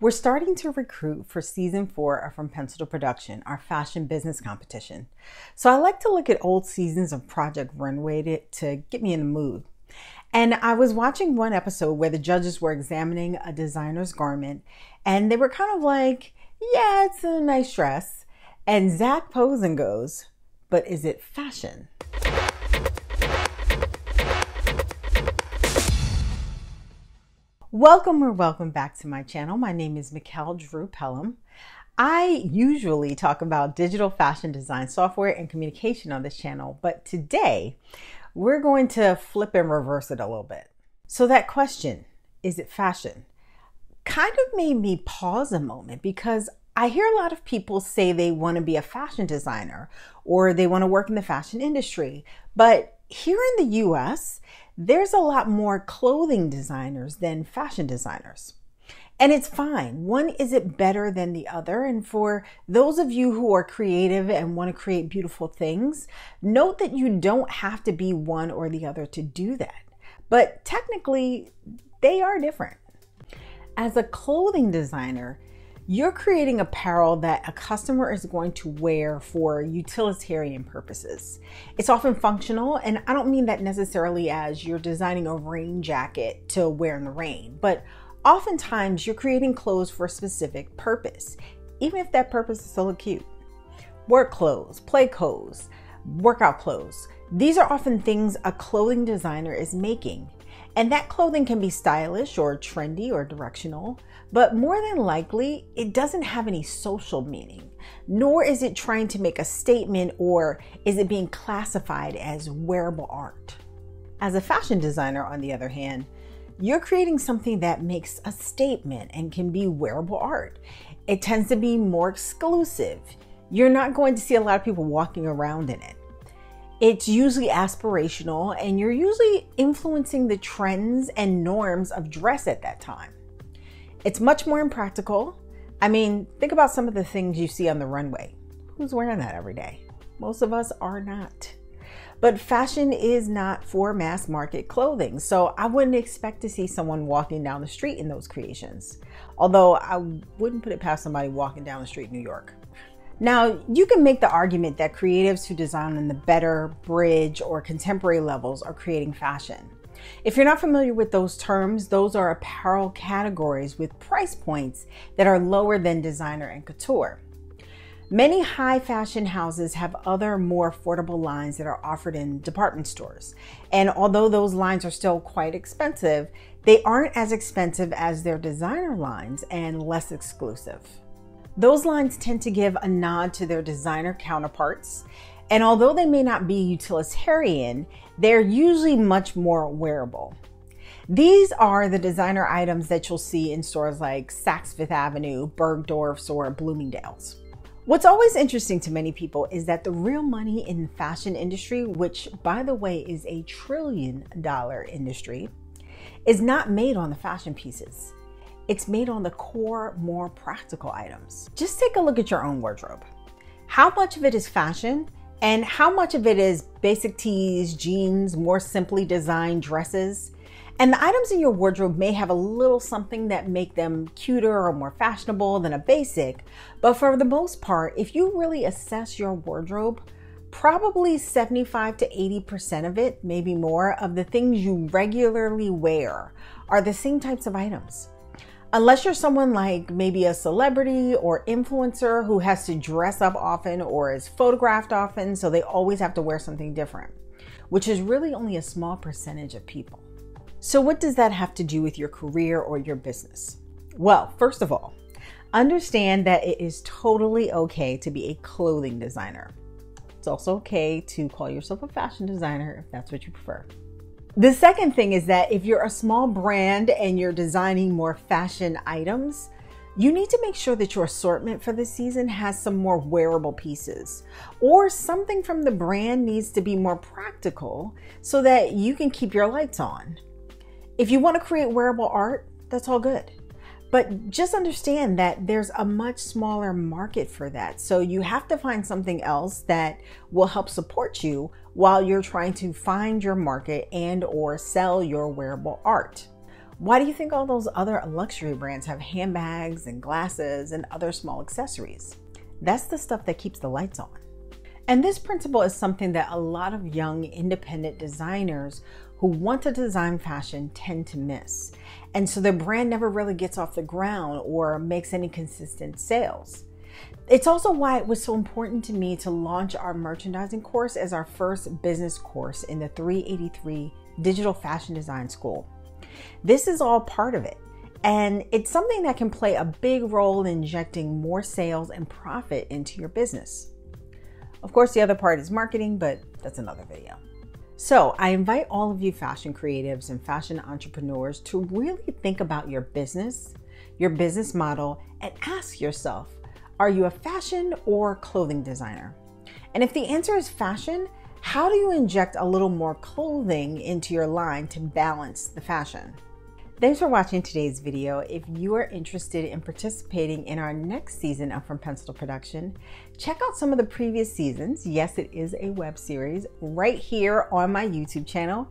We're starting to recruit for season 4 of From Pencil to Production, our fashion business competition. So I like to look at old seasons of Project Runway to get me in the mood. And I was watching one episode where the judges were examining a designer's garment and they were kind of like, yeah, it's a nice dress. And Zach Posen goes, but is it fashion? Welcome back to my channel. My name is Mikkel Drew Pelham. I usually talk about digital fashion design software and communication on this channel, but today we're going to flip and reverse it a little bit. So that question, is it fashion, kind of made me pause a moment because I hear a lot of people say they want to be a fashion designer or they want to work in the fashion industry. But here in the US, there's a lot more clothing designers than fashion designers. And it's fine. One isn't better than the other. And for those of you who are creative and want to create beautiful things, note that you don't have to be one or the other to do that. But technically, they are different. As a clothing designer, you're creating apparel that a customer is going to wear for utilitarian purposes. It's often functional, and I don't mean that necessarily as you're designing a rain jacket to wear in the rain, but oftentimes you're creating clothes for a specific purpose, even if that purpose is to look cute. Work clothes, play clothes, workout clothes. These are often things a clothing designer is making. And that clothing can be stylish or trendy or directional, but more than likely, it doesn't have any social meaning, nor is it trying to make a statement or is it being classified as wearable art. As a fashion designer, on the other hand, you're creating something that makes a statement and can be wearable art. It tends to be more exclusive. You're not going to see a lot of people walking around in it. It's usually aspirational, and you're usually influencing the trends and norms of dress at that time. It's much more impractical. I mean, think about some of the things you see on the runway. Who's wearing that every day? Most of us are not. But fashion is not for mass market clothing, so I wouldn't expect to see someone walking down the street in those creations. Although I wouldn't put it past somebody walking down the street in New York. Now, you can make the argument that creatives who design on the better, bridge, or contemporary levels are creating fashion. If you're not familiar with those terms, those are apparel categories with price points that are lower than designer and couture. Many high fashion houses have other more affordable lines that are offered in department stores. And although those lines are still quite expensive, they aren't as expensive as their designer lines and less exclusive. Those lines tend to give a nod to their designer counterparts, and although they may not be utilitarian, they're usually much more wearable. These are the designer items that you'll see in stores like Saks Fifth Avenue, Bergdorf's, or Bloomingdale's. What's always interesting to many people is that the real money in the fashion industry, which by the way is a $1 trillion industry, is not made on the fashion pieces. It's made on the core, more practical items. Just take a look at your own wardrobe. How much of it is fashion and how much of it is basic tees, jeans, more simply designed dresses? And the items in your wardrobe may have a little something that make them cuter or more fashionable than a basic, but for the most part, if you really assess your wardrobe, probably 75 to 80% of it, maybe more, of the things you regularly wear are the same types of items. Unless you're someone like maybe a celebrity or influencer who has to dress up often or is photographed often, so they always have to wear something different, which is really only a small percentage of people. So what does that have to do with your career or your business? Well, first of all, understand that it is totally okay to be a clothing designer. It's also okay to call yourself a fashion designer if that's what you prefer. The second thing is that if you're a small brand and you're designing more fashion items, you need to make sure that your assortment for the season has some more wearable pieces, or something from the brand needs to be more practical so that you can keep your lights on. If you want to create wearable art, that's all good. But just understand that there's a much smaller market for that. So you have to find something else that will help support you while you're trying to find your market and or sell your wearable art. Why do you think all those other luxury brands have handbags and glasses and other small accessories? That's the stuff that keeps the lights on. And this principle is something that a lot of young independent designers who want to design fashion tend to miss. And so their brand never really gets off the ground or makes any consistent sales. It's also why it was so important to me to launch our merchandising course as our first business course in the 383 Digital Fashion Design School. This is all part of it, and it's something that can play a big role in injecting more sales and profit into your business. Of course, the other part is marketing, but that's another video. So I invite all of you fashion creatives and fashion entrepreneurs to really think about your business model, and ask yourself, are you a fashion or clothing designer? And if the answer is fashion, how do you inject a little more clothing into your line to balance the fashion? Thanks for watching today's video. If you are interested in participating in our next season of From Pencil to Production, check out some of the previous seasons. Yes, it is a web series right here on my YouTube channel.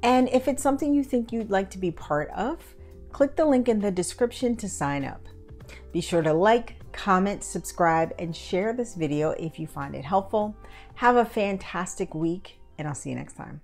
And if it's something you think you'd like to be part of, click the link in the description to sign up. Be sure to like, comment, subscribe, and share this video if you find it helpful. Have a fantastic week, and I'll see you next time.